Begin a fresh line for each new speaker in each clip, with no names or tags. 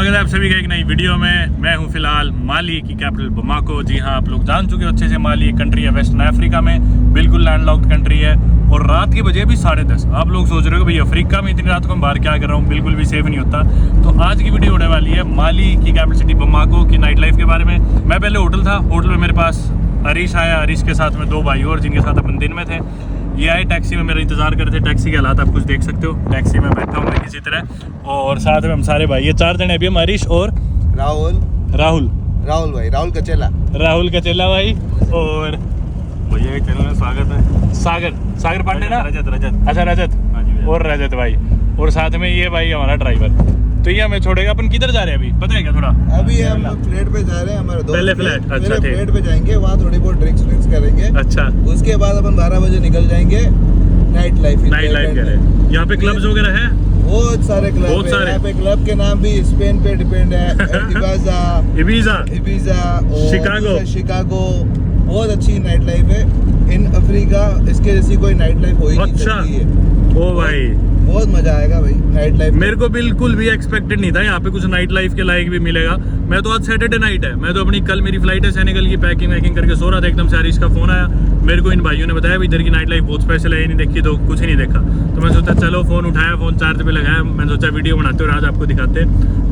स्वागत है आप सभी का एक नई वीडियो में। मैं हूं फिलहाल माली की कैपिटल बमाको। जी हां, आप लोग जान चुके हो अच्छे से, माली एक कंट्री है वेस्टर्न अफ्रीका में, बिल्कुल लैंडलॉक्ड कंट्री है। और रात के बजे अभी 10:30। आप लोग सोच रहे हो भाई अफ्रीका में इतनी रात को मैं बाहर क्या कर रहा हूँ, बिल्कुल भी सेफ नहीं होता। तो आज की वीडियो होने वाली है माली की कैपिटल सिटी बमाको की नाइट लाइफ के बारे में। मैं पहले होटल था, होटल में मेरे पास हरीश आया, हरीश के साथ में 2 भाई और जिनके साथ अपन दिन में थे। ये आए टैक्सी में, मेरा इंतजार कर रहे थे। टैक्सी के हालात आप कुछ देख सकते हो, टैक्सी में बैठा हूँ मैं किसी तरह, और साथ में हम सारे भाई, ये 4 जने अभी हम, हरीश और राहुल
भाई, राहुल
कचेला भाई, और
भैया के चैनल में स्वागत है।
सागर पांडे ना,
रजत।
अच्छा रजत और रजत भाई, और साथ में ये भाई हमारा ड्राइवर। तो ये हमें छोड़ेगा। अपन किधर जा रहे हैं अभी पता है क्या? थोड़ा
अभी हम फ्लैट पे जा रहे हैं, हमारे दोस्त
पहले फ्लैट, अच्छा ठीक।
फ्लैट पे जाएंगे, वहाँ थोड़ी बहुत ड्रिंक्स करेंगे।
अच्छा,
उसके बाद अपन 12 बजे निकल जाएंगे नाइट लाइफ
के लिए। यहाँ पे क्लब्स वगैरह है,
बहुत सारे क्लब है। यहाँ पे क्लब के नाम भी स्पेन पे डिपेंड है। इबीजा, शिकागो, बहुत अच्छी नाइट लाइफ है इन अफ्रीका। इसके जैसी कोई नाइट लाइफ हो ही नहीं सकती है।
ओ भाई,
बहुत मजा आएगा भाई नाइट लाइफ।
मेरे को बिल्कुल भी एक्सपेक्टेड नहीं था यहाँ पे कुछ नाइट लाइफ के लायक भी मिलेगा। मैं तो आज सैटरडे नाइट है, मैं तो अपनी कल मेरी फ्लाइट है सेनेगल की, पैकिंग करके सो रहा था। एकदम से हरीश का फोन आया मेरे को, इन भाइयों ने बताया इधर की नाइट लाइफ बहुत स्पेशल है, ये नहीं देखी तो कुछ ही नहीं देखा। तो मैं सोचा चलो फोन उठाया, फोन चार्ज पे लगाया, मैंने सोचा वीडियो बनाते हो आज आपको दिखाते।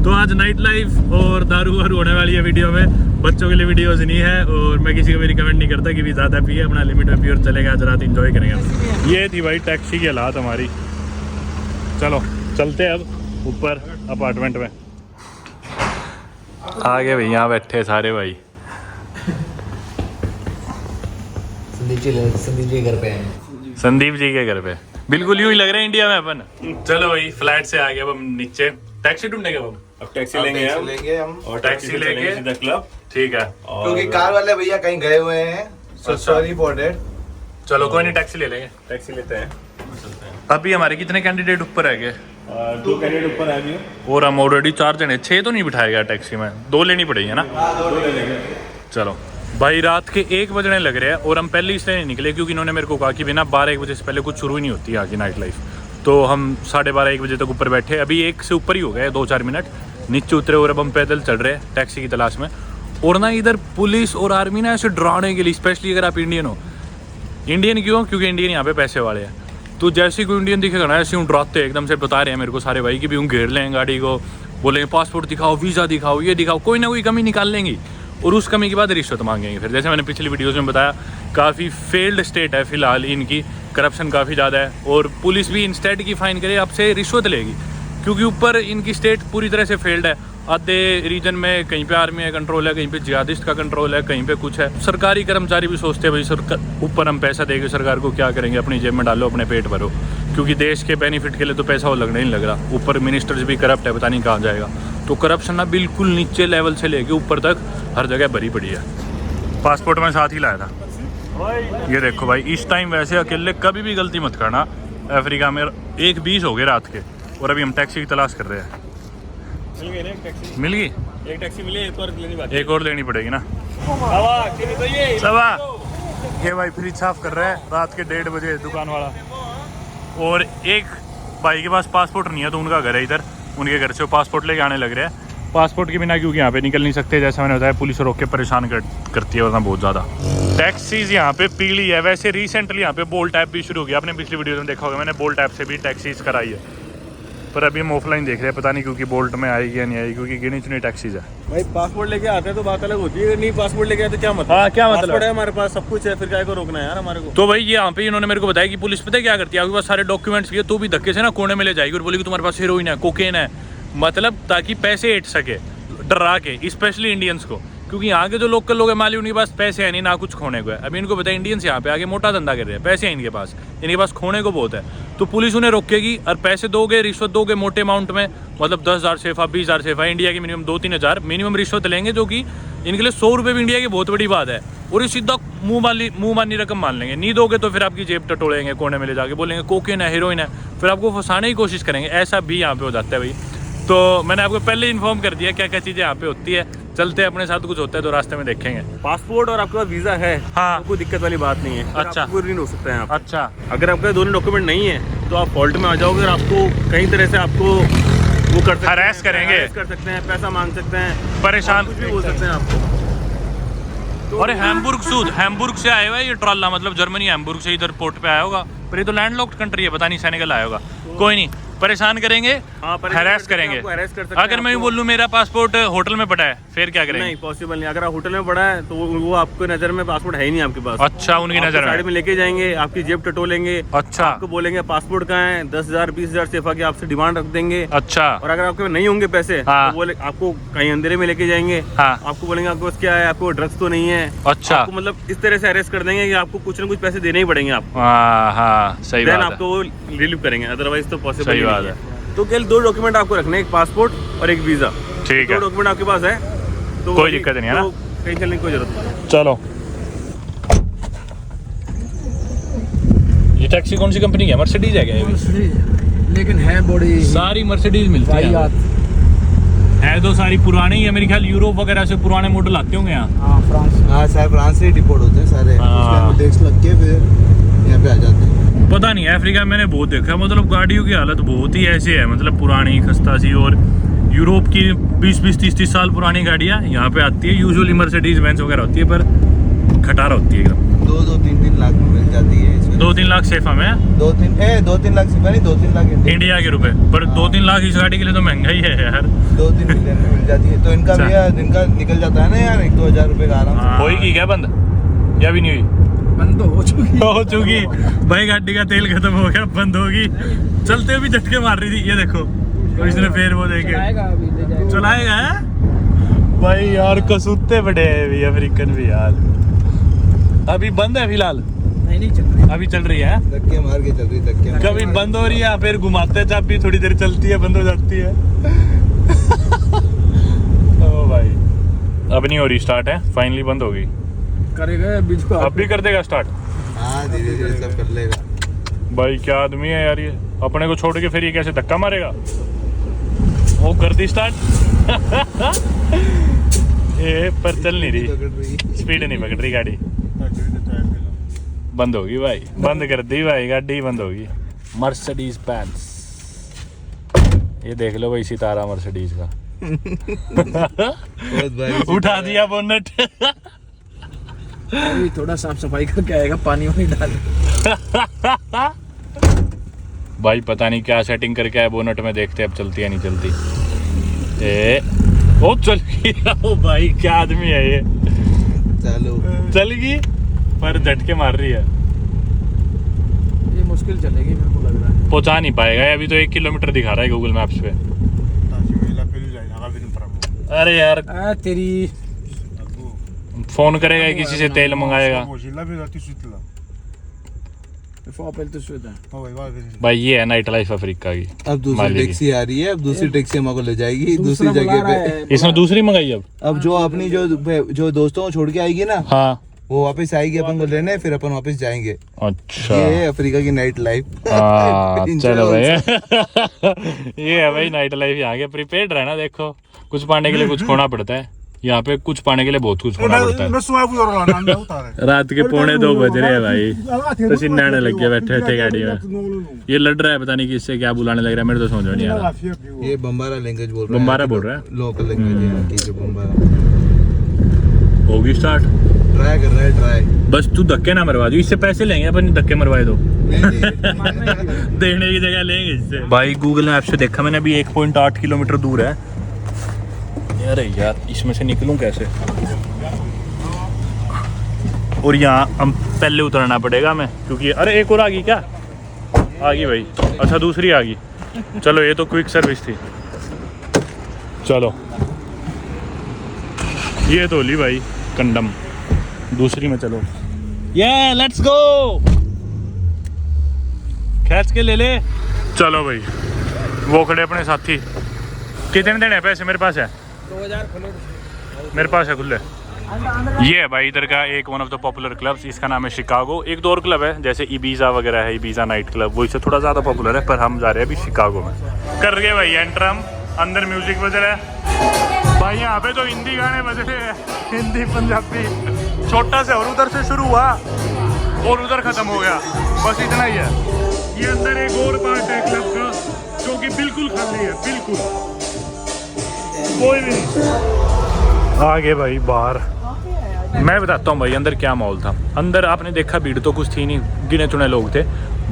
तो आज नाइट लाइफ और दारू वारू होने वाली है वीडियो में। बच्चों के लिए वीडियोज नहीं है, और मैं किसी को भी रिकमेंड नहीं करता कि भी ज़्यादा पिए, अपना लिमिट में पिए और चलेगा, आज रात इंजॉय करेंगे। ये थी भाई टैक्सी की हालात हमारी। चलो चलते हैं अब ऊपर अपार्टमेंट में। आगे भाई यहाँ बैठे सारे भाई।
संदीप जी घर पे हैं।
संदीप जी के घर पे बिल्कुल यूं ही लग रहा है इंडिया में अपन। चलो भाई फ्लैट से आ गए अब हम नीचे, टैक्सी ढूंढेंगे अब
टैक्सी लेंगे हम
और टैक्सी लेके सीधा क्लब। ठीक है,
क्योंकि कार वाले भैया कहीं गए हुए हैं, सो सॉरी फॉर दैट।
चलो कोई नहीं, टैक्सी ले लेंगे,
टैक्सी लेते हैं।
अभी हमारे कितने कैंडिडेट ऊपर है गए?
2 कैंडिडेट ऊपर आ गए
और हम ऑलरेडी 4 जने, 6 तो नहीं बिठाया गया टैक्सी में, 2 लेनी पड़ेगी ना।
2 ले लेंगे।
चलो भाई, रात के 1 बजने लग रहे हैं और हम पहले इसलिए नहीं निकले क्योंकि इन्होंने मेरे को कहा कि बिना 12-1 बजे से पहले कुछ शुरू ही नहीं होती यहाँ की नाइट लाइफ। तो हम 12:30-1 बजे तक ऊपर बैठे, अभी 1 से ऊपर ही हो गए 2-4 मिनट नीचे उतरे, और अब हम पैदल चल रहे हैं टैक्सी की तलाश में। और ना इधर पुलिस और आर्मी ना ऐसे डराने के लिए, स्पेशली अगर आप इंडियन हो। इंडियन क्यों? क्योंकि इंडियन यहाँ पे पैसे वाले हैं। तो जैसे कोई इंडियन दिखेगा ना, ऐसे डराते हैं, एकदम से बता रहे हैं मेरे को सारे भाई कि भी उन घेर लें गाड़ी को, बोलेंगे पासपोर्ट दिखाओ, वीज़ा दिखाओ, ये दिखाओ, कोई ना कोई कमी निकाल लेंगी, और उस कमी के बाद रिश्वत मांगेंगे। फिर जैसे मैंने पिछली वीडियोज़ में बताया, काफ़ी फेल्ड स्टेट है फिलहाल इनकी, करप्शन काफ़ी ज़्यादा है, और पुलिस भी इंस्टेड की फाइन करे आपसे रिश्वत लेगी, क्योंकि ऊपर इनकी स्टेट पूरी तरह से फेल्ड है। आधे रीजन में कहीं पे आर्मी का कंट्रोल है, कहीं पे जिहादिस्ट का कंट्रोल है, कहीं पे कुछ है। सरकारी कर्मचारी भी सोचते हैं भाई सरकार ऊपर हम पैसा देंगे सरकार को, क्या करेंगे, अपनी जेब में डालो, अपने पेट भरो, क्योंकि देश के बेनिफिट के लिए तो पैसा वो लगने नहीं लग रहा। ऊपर मिनिस्टर्स भी करप्ट है, पता नहीं कहाँ जाएगा। तो करप्शन ना बिल्कुल नीचे लेवल से लेके ऊपर तक हर जगह भरी पड़ी है। पासपोर्ट में साथ ही लाया था। ये देखो भाई, इस टाइम वैसे अकेले कभी भी गलती मत करना अफ्रीका में। 1:20 हो गए रात के, और अभी हम टैक्सी की तलाश कर रहे हैं। मिल गई
एक टैक्सी मिली,
एक और लेनी पड़ेगी ना। ये भाई फ्रिज साफ कर रहा है रात के 1:30 बजे दुकान वाला। और एक भाई के पास पासपोर्ट नहीं है, तो उनका घर है इधर, उनके घर से वो पासपोर्ट लेके आने लग रहे हैं। पासपोर्ट के बिना क्योंकि यहाँ पे निकल नहीं सकते, जैसा मैंने बताया, पुलिस रोक के परेशान करती है वरना बहुत ज़्यादा। टैक्सीज यहाँ पे पीली है। वैसे रिसेंटली यहाँ पे बोल्ट ऐप भी शुरू हो गया, आपने पिछली वीडियो में देखा होगा, मैंने बोल्ट ऐप से भी टैक्सीज कराई है। पर अभी हम ऑफलाइन देख रहे हैं, पता नहीं क्योंकि बोल्ट में आएगी या नहीं आएगी, क्योंकि गिनी चुनी टैक्सीज है।
भाई पासपोर्ट लेके आते हैं तो बात अलग होती है, नहीं पासपोर्ट लेके आते क्या मतलब?
हाँ, क्या मतलब?
पासपोर्ट है हमारे पास, सब कुछ है, फिर क्या को रोकना है यार हमारे को।
तो भाई ये यहाँ पे इन्होंने मेरे को बताया कि पुलिस पता है क्या करती है, आपके पास सारे डॉक्यूमेंट्स भी है, तो भी धक्के से ना कोने में ले जाएगी और बोलेगी तुम्हारे पास हीरोइन है, कोकेन है, मतलब ताकि पैसे ऐंठ सके, डरा के, स्पेशली इंडियंस को, क्योंकि यहाँ के जो लोकल लोग हैं माली, उनके पास पैसे हैं नहीं, ना कुछ खोने को है। अभी इनको पता है इंडियंस यहाँ पे आगे मोटा धंधा कर रहे हैं, पैसे हैं इनके पास खोने को बहुत है। तो पुलिस उन्हें रोकेगी, और पैसे दोगे, रिश्वत दोगे मोटे अमाउंट में, मतलब 10,000 सेफा, 20,000 सेफा, इंडिया की मिनिमम 2-3 हज़ार मिनिमम रिश्वत लेंगे, जो कि इनके लिए 100 रुपये भी इंडिया की बहुत बड़ी बात है। और ये सीधा मुँह मानी रकम मान लेंगे, नहीं दोगे तो फिर आपकी जेब टटोलेंगे, कोने में ले जाके बोलेंगे कोकेन है, हीरोइन है, फिर आपको फंसाने की कोशिश करेंगे। ऐसा भी यहाँ पे हो जाता है भाई। तो मैंने आपको पहले इन्फॉर्म कर दिया क्या क्या चीज़ें यहाँ पे होती है। चलते अपने साथ कुछ होता है तो रास्ते में देखेंगे।
पासपोर्ट और आपके पास वीजा है,
हाँ,
कोई दिक्कत वाली बात नहीं है।
अच्छा,
आप नहीं हो सकते हैं आप।
अच्छा,
अगर आपके दोनों डॉक्यूमेंट नहीं है तो आप फॉल्ट में आ जाओगे, और आपको कई तरह से आपको वो कर सकते
Harass
हैं,
करेंगे।
harass कर सकते हैं, पैसा मांग सकते हैं,
परेशान
कुछ भी बोल सकते हैं आपको।
अरे हैम्बुर्ग से आया हुआ है ये ट्रॉला, मतलब जर्मनी हैम्बुर्ग से इधर पोर्ट पे आया होगा, पर ये तो लैंडलॉक्ड कंट्री है, पता नहीं सेनेगल आया होगा। कोई नहीं, परेशान करेंगे,
हाँ, परेशान
हरास
कर सकते हैं,
करेंगे।
आपको harass कर सकते हैं,
अगर मैं
आपको-
बोलूँ मेरा पासपोर्ट होटल में पड़ा है, फिर क्या करेंगे?
नहीं पॉसिबल नहीं। अगर आप होटल में पड़ा है तो वो आपको नज़र में पासपोर्ट है ही नहीं आपके पास।
अच्छा, उनकी
आपको
नज़र
साइड
में।
में लेके जाएंगे, आपकी जेब टटोलेंगे,
अच्छा
आपको बोलेंगे पासपोर्ट कहाँ है, 10,000 20,000 सेफा की आपसे डिमांड रख देंगे।
अच्छा
और अगर आपके पास नहीं होंगे पैसे
हाँ।
तो बोले आपको कहीं अंधेरे में लेके जाएंगे,
हाँ
आपको बोलेंगे आपके पास क्या है, आपको ड्रग्स तो नहीं है।
अच्छा
आपको मतलब इस तरह से अरेस्ट कर देंगे कि आपको कुछ ना कुछ पैसे देने ही पड़ेंगे आपको,
हाँ सही
देन
बात
आपको वो रिलीव करेंगे, अदरवाइज तो पॉसिबल
सही
नहीं
बात
है। तो केवल 2 डॉक्यूमेंट आपको रखने हैं, एक पासपोर्ट और एक वीजा।
है। ठीक
2
है,
डॉक्यूमेंट आपके पास है तो
कोई दिक्कत नहीं है ना?
तो कहीं चलने की कोई जरूरत नहीं।
चलो। ये टैक्सी कौन सी कंपनी की है? मर्सिडीज है क्या ये भी?
लेकिन है बड़ी
सारी मर्सिडीज मिलती है
वाहियात।
है तो सारी पुरानी है मेरे ख्याल, यूरोप वगैरह से पुराने मॉडल आते होंगे यहाँ।
हाँ फ्रांस।
हाँ सारे फ्रांस से डिपोर्ट होते हैं सारे,
हाँ।
टैक्स लग के फिर यहाँ पे आ जाते हैं।
पता नहीं, अफ्रीका में मैंने बहुत देखा, मतलब गाड़ियों की हालत बहुत ही ऐसे है, मतलब पुरानी खस्ता सी। और यूरोप की 20-20 30-30 साल पुरानी गाड़ियाँ यहाँ पे आती है, यूजुअली मर्सिडीज बेंज वगैरह होती है, पर खटारा होती है एकदम।
2-3 लाख में मिल जाती है इसमें।
2-3 लाख सेफा में,
2-3 लाख सिर्फ नहीं, 2-3 लाख
इंडिया के रुपए, पर 2-3 लाख इस गाड़ी के लिए तो महंगा ही है यार।
2-3 मिलियन में मिल जाती है, तो इनका
अच्छा।
भैया इनका निकल जाता है ना यार 1-2 हज़ार रुपए का आराम से।
होगी क्या बंद या भी नहीं हुई?
बंद तो हो चुकी
हो चुकी भाई, गाड़ी का तेल खत्म हो गया, बंद होगी। चलते हुए भी झटके मार रही थी, ये देखो। और इसने फिर वो देखे
चलाएगा अभी ले जाएगा।
चलाएगा है? भाई यार कसूते बड़े हैं भी अमेरिकन भी यार। अभी बंद है फिलहाल,
नहीं चल रही।
अभी चल रही है।
धक्के मार के चल रही, धक्के मार
कभी बंद हो रही है, फिर घुमाते हैं चाबी, थोड़ी देर चलती है, बंद हो जाती है। ओ भाई, अब नहीं हो रही स्टार्ट है, फाइनली बंद हो गई।
करेगा बीच को
अब भी कर देगा स्टार्ट?
हाँ धीरे धीरे सब कर लेगा।
भाई क्या आदमी है यार ये, अपने को छोड़ के फिर ये कैसे धक्का मारेगा? वो कर दी स्टार्ट। ये पर चल नहीं रही,
पकड़ रही।
स्पीड नहीं पकड़ रही गाड़ी, बंद होगी भाई, बंद कर दी भाई, गाड़ी बंद होगी। मर्सिडीज बेंज, ये देख लो भाई सितारा मर्सिडीज का।
बहुत भारी
उठा दिया बोनट।
अभी थोड़ा साफ सफाई करके आएगा, पानी वानी डाल।
भाई पता नहीं क्या सेटिंग करके आया बोनट में, देखते अब चलती है नहीं चलती। ए ओ चल गई। ओ भाई क्या आदमी है ये,
चालू।
चल गई पर झटके मार रही है।
ये मुश्किल चलेगी मेरे को लग रहा है।
पहुंचा नहीं पाएगा, अभी तो 1 किलोमीटर दिखा रहा है गूगल मैप्स पे। अरे यार
तेरी
फोन करेगा किसी से, तेल मंगाएगा। भाई ये है नाइट लाइफ अफ्रीका की।
अब दूसरी
माली की।
टैक्सी आ रही है, अब दूसरी टैक्सी हमको ले जाएगी दूसरी
दूसरा बुला
जगह
रहा
पे।
है।
इसने दूसरी मंगाई
अब जो अपनी जो दोस्तों को छोड़ के आएगी ना,
हाँ
वो वापस आएगी अपन को लेने, फिर अपन वापस जाएंगे।
अच्छा
ये है अफ्रीका की नाइट लाइफ।
हाँ चलो भाई। ये है भाई नाइट लाइफ यहाँ के, प्रिपेयर्ड रहना। देखो कुछ पाने के लिए कुछ खोना पड़ता है, यहाँ पे कुछ पाने के लिए बहुत कुछ खोना पड़ता है। रात के 1:45 बज रहे हैं भाई, पसीना आने लग गया बैठे बैठे गाड़ी में। ये लड़ रहा है पता नहीं किससे, क्या बुलाने लग रहा है, मेरे तो समझ में नहीं आ रहा।
ये बम्बारा लैंग्वेज बोल रहा है।
बम्बारा बोल रहा है,
लोकल लैंग्वेज है यहाँ की जो बम्बारा।
होगी स्टार्ट।
ट्राई कर रहा है, ट्राई।
बस तू धक्के ना मरवा दो, इससे पैसे लेंगे अपन, धक्के मरवाए दो।
नहीं,
देखने की जगह लेंगे इससे। भाई गूगल मैप से देखा मैंने, अभी 1.8 किलोमीटर दूर है। अरे यार इसमें से निकलूं कैसे? और यहाँ हम पहले उतरना पड़ेगा हमें, क्योंकि अरे एक और आ गई क्या? आ गई भाई, अच्छा दूसरी आ गई। चलो ये तो क्विक सर्विस थी। चलो ये तो ली भाई कंडम, दूसरी में चलो। ये लेट्स गो, खींच के ले ले। चलो भाई, वो खड़े अपने साथी। कितने देने पैसे? मेरे पास है
2000
मेरे पास है खुले। ये है भाई इधर का एक one of the popular clubs, इसका नाम है शिकागो। एक दो और क्लब है जैसे इबीजा वगैरह है, इबीजा नाइट क्लब, वो इससे थोड़ा ज़्यादा पॉपुलर है, पर हम जा रहे हैं अभी शिकागो में। कर गए भाई एंटर हम, अंदर म्यूजिक बज रहा है भाई। यहाँ पे तो हिंदी गाने बज रहे हैं, हिंदी पंजाबी, छोटा से और उधर से शुरू हुआ और उधर ख़त्म हो गया, बस इतना ही है। ये अंदर एक और पार्ट है क्लब का जो कि बिल्कुल खाली है, बिल्कुल। कोई भी नहीं। आगे भाई बाहर मैं बताता हूँ भाई अंदर क्या माहौल था। अंदर आपने देखा भीड़ तो कुछ थी नहीं, गिने चुने लोग थे।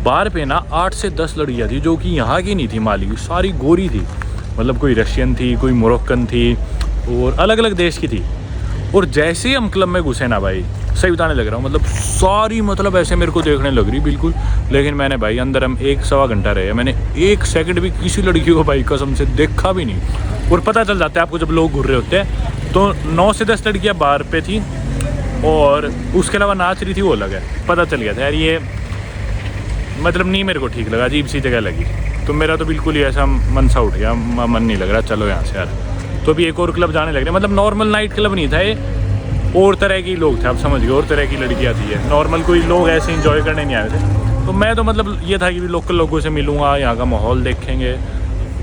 बाहर पे ना 8 से 10 लड़कियाँ थी जो कि यहाँ की नहीं थी, माली की सारी गोरी थी। मतलब कोई रशियन थी, कोई मोरक्कन थी और अलग अलग देश की थी। और जैसे ही हम क्लब में घुसे ना भाई, सही बताने लग रहा हूँ, मतलब सारी मतलब ऐसे मेरे को देखने लग रही बिल्कुल। लेकिन मैंने भाई अंदर हम 1-1.25 घंटा रहे, मैंने 1 सेकंड भी किसी लड़की को भाई कसम से देखा भी नहीं। और पता चल जाता है आपको जब लोग घूर रहे होते हैं। तो 9 से 10 लड़कियाँ बाहर पे थी और उसके अलावा नाच रही थी, वो अलग है। पता चल गया था यार ये मतलब नहीं मेरे को ठीक लगा, अजीब सी जगह लगी। तो मेरा तो बिल्कुल ही ऐसा मन सा उठ गया, मन नहीं लग रहा चलो यहाँ से यार। तो अभी एक और क्लब जाने लग रहे, मतलब नॉर्मल नाइट क्लब नहीं था ये, और तरह के लोग थे, आप समझ गए, और तरह की लड़कियाँ थी। नॉर्मल कोई लोग ऐसे इंजॉय करने नहीं आए थे। तो मैं तो मतलब ये था कि भी लोकल लोगों से मिलूँगा, यहाँ का माहौल देखेंगे।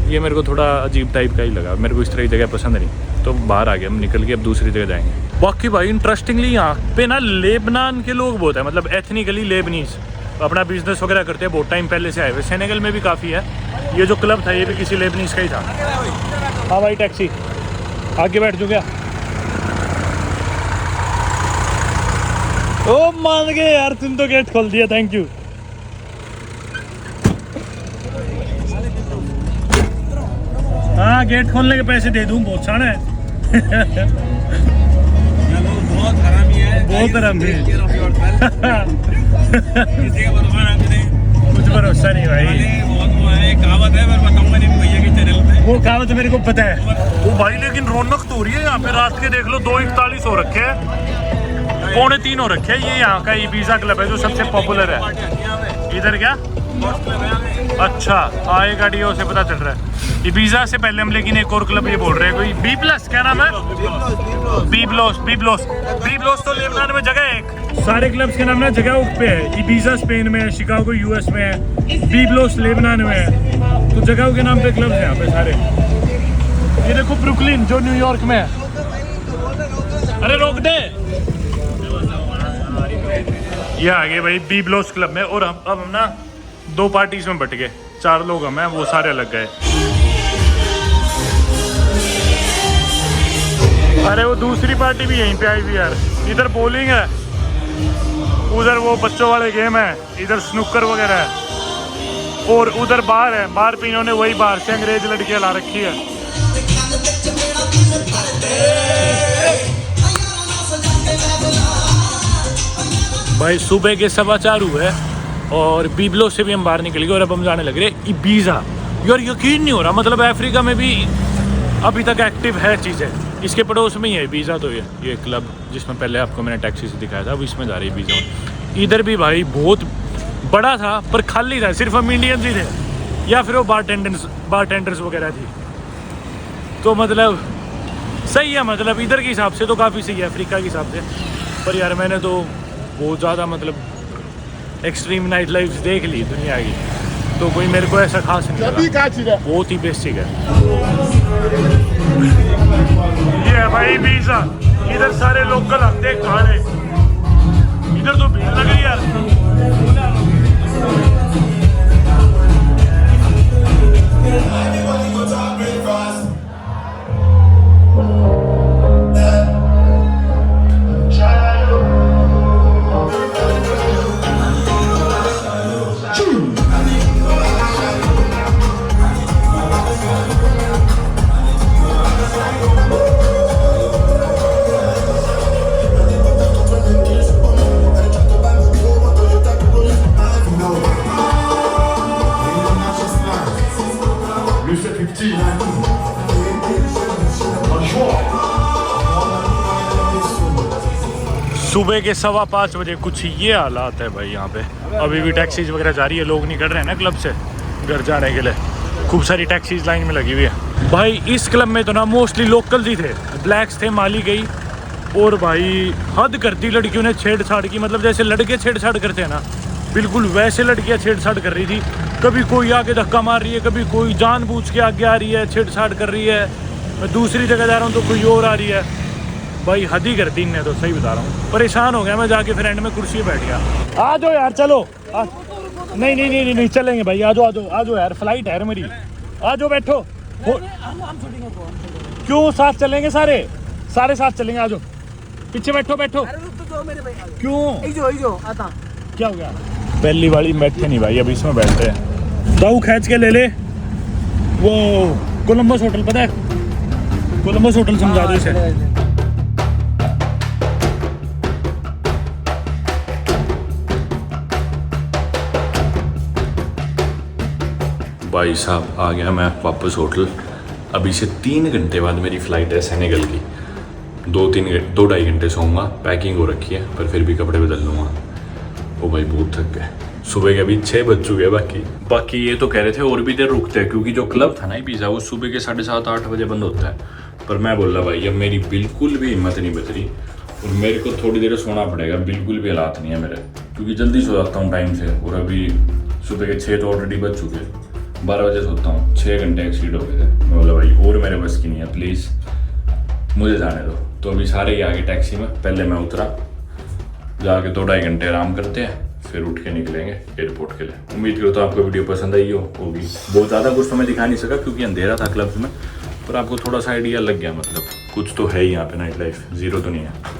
ये मेरे को थोड़ा अजीब टाइप का ही लगा, मेरे को इस तरह की जगह पसंद नहीं। तो बाहर आ गए हम निकल के, अब दूसरी जगह जाएंगे। बाकी भाई इंटरेस्टिंगली यहाँ पे ना लेबनान के लोग बहुत है, मतलब एथनिकली लेबनीज अपना बिजनेस वगैरह करते हैं, बहुत टाइम पहले से आए हुए। सेनेगल में भी काफ़ी है। ये जो क्लब था ये भी किसी लेबनीज का ही था। हाँ भाई टैक्सी आगे बैठ जो क्या? ओ मान गए यार, तुम तो गेट खोल दिया, थैंक यू। हाँ गेट खोलने के पैसे दे दूँ, बहुत सारा है।
बहुत हरामी है,
बहुत हरामी है। कुछ भरोसा नहीं भाई।
कहावत है, मैं बताऊंगा नहीं भैया के चैनल पे।
वो कहावत मेरे को पता है वो भाई। लेकिन रौनक तो हो रही है यहाँ पे, रात के देख लो 2:41 हो रखे हैं, 2:45 हो रखे हैं। ये यहाँ का ईबीजा क्लब है जो सबसे पॉपुलर है इधर। क्या अच्छा आए गाड़ियों से पता चल रहा है। ईबीजा से पहले हम लेकिन एक और क्लब ये बोल रहे हैं कोई B+, क्या नाम है? बीब्लोस तो लेबनान में जगह है एक। सारे क्लब्स के नाम ना जगह उस पे है। ईबीजा स्पेन में है, शिकागो यूएस में है, बीब्लोस लेबनान में है। तो जगहों के नाम पे क्लब्स हैं यहाँ पे सारे। ये देखो ब्रुकलिन जो न्यूयॉर्क में है। अरे रोक दे। ये आ गए भाई बीब्लोस क्लब में। और अब हम ना 2 पार्टीज में बट गए, 4 लोग हम हैं, वो सारे अलग गए। अरे वो दूसरी पार्टी भी यहीं पे आई हुई यार। इधर बॉलिंग है, उधर वो बच्चों वाले गेम है, इधर स्नूकर वगैरह है, और उधर बार है। बार पे इन्होंने वही बाहर से अंग्रेज लड़कियां ला रखी है। भाई सुबह के 4:15 हुए और बीब्लो से भी हम बाहर निकल गए और अब हम जाने लग रहे ईबीजा। यार यकीन नहीं हो रहा, मतलब अफ्रीका में भी अभी तक एक्टिव है चीज़ें। इसके पड़ोस में ही है ईबीजा। तो ये क्लब जिसमें पहले आपको मैंने टैक्सी से दिखाया था, अब इसमें जा रही है ईबीजा में। इधर भी भाई बहुत बड़ा था पर खाली था, सिर्फ हम इंडियंस ही थे या फिर वो बारटेंडर्स वगैरह थी। तो मतलब सही है, मतलब इधर के हिसाब से तो काफ़ी सही है, अफ्रीका के हिसाब से। पर यार मैंने तो बहुत ज़्यादा मतलब एक्सट्रीम नाइट लाइफ देख ली दुनिया की, तो कोई मेरे को ऐसा खास नहीं लगा, बहुत ही बेसिक है। ये है भाई वीजा, इधर सारे लोकल आते हैं खाने। इधर तो भीड़ लग रही यार। सुबह के 5:15 बजे कुछ ये हालात है भाई यहाँ पे। अभी भी टैक्सीज वगैरह जा रही है, लोग निकल रहे हैं ना क्लब से घर जाने के लिए। खूब सारी टैक्सीज लाइन में लगी हुई है भाई। इस क्लब में तो ना मोस्टली लोकल ही थे, ब्लैक्स थे, माली गई। और भाई हद कर दी लड़कियों ने छेड़छाड़ की, मतलब जैसे लड़के छेड़छाड़ करते हैं ना, बिल्कुल वैसे लड़कियाँ छेड़छाड़ कर रही थी। कभी कोई आके धक्का मार रही है, कभी कोई जानबूझ के आगे आ रही है, छेड़छाड़ कर रही है। मैं दूसरी जगह जा रहा हूँ तो कोई और आ रही है। भाई हद ही कर दी इनने तो, सही बता रहा हूँ। परेशान हो गया मैं, जाके फिर एंड में कुर्सी पे बैठ गया। आ जाओ यार चलो। नहीं नहीं नहीं नहीं चलेंगे भाई, आ जाओ आ जाओ आ जाओ यार, फ्लाइट है मेरी। आ जाओ बैठो। क्यों क्यों साथ चलेंगे सारे साथ चलेंगे, आ जाओ पीछे बैठो
अरे रुक तो जाओ मेरे भाई,
क्यों
ई जो आता
क्या हो गया? पहली वाली बैठे नहीं भाई, अब इसमें बैठते हैं। दाऊ खींच के ले ले। वो कोलंबस होटल पता है, कोलंबस होटल समझा दो इसे। भाई साहब आ गया मैं वापस होटल। अभी से 3 घंटे बाद मेरी फ़्लाइट है सेनेगल की। 2-2.5 घंटे सोऊंगा, पैकिंग हो रखी है पर फिर भी कपड़े बदल लूँगा। ओ भाई बहुत थक गए, सुबह के अभी 6 बज चुके हैं। बाकी ये तो कह रहे थे और भी देर रुकते हैं क्योंकि जो क्लब था ना पिज़्ज़ा वो सुबह के 7:30-8 बजे बंद होता है। पर मैं बोल रहा भाई अब मेरी बिल्कुल भी हिम्मत नहीं बच रही और मेरे को थोड़ी देर सोना पड़ेगा, बिल्कुल भी हालात नहीं है मेरे, क्योंकि जल्दी सो जाता हूँ टाइम से। और अभी सुबह के 6 तो ऑलरेडी बज चुके हैं, 12 बजे सोता हूँ, 6 घंटे एक्सीड हो गए थे। मैं बोला भाई और मेरे बस की नहीं है, प्लीज़ मुझे जाने दो। तो अभी सारे ही आ गए टैक्सी में, पहले मैं उतरा, जाके 2-2.5 घंटे आराम करते हैं फिर उठ के निकलेंगे एयरपोर्ट के लिए। उम्मीद करता हूँ आपको वीडियो पसंद आई होगी। बहुत ज़्यादा कुछ तो मैं दिखा नहीं सका क्योंकि अंधेरा था क्लब्स में, पर आपको थोड़ा सा आइडिया लग गया, मतलब कुछ तो है ही यहाँ पे नाइट लाइफ, जीरो तो नहीं है।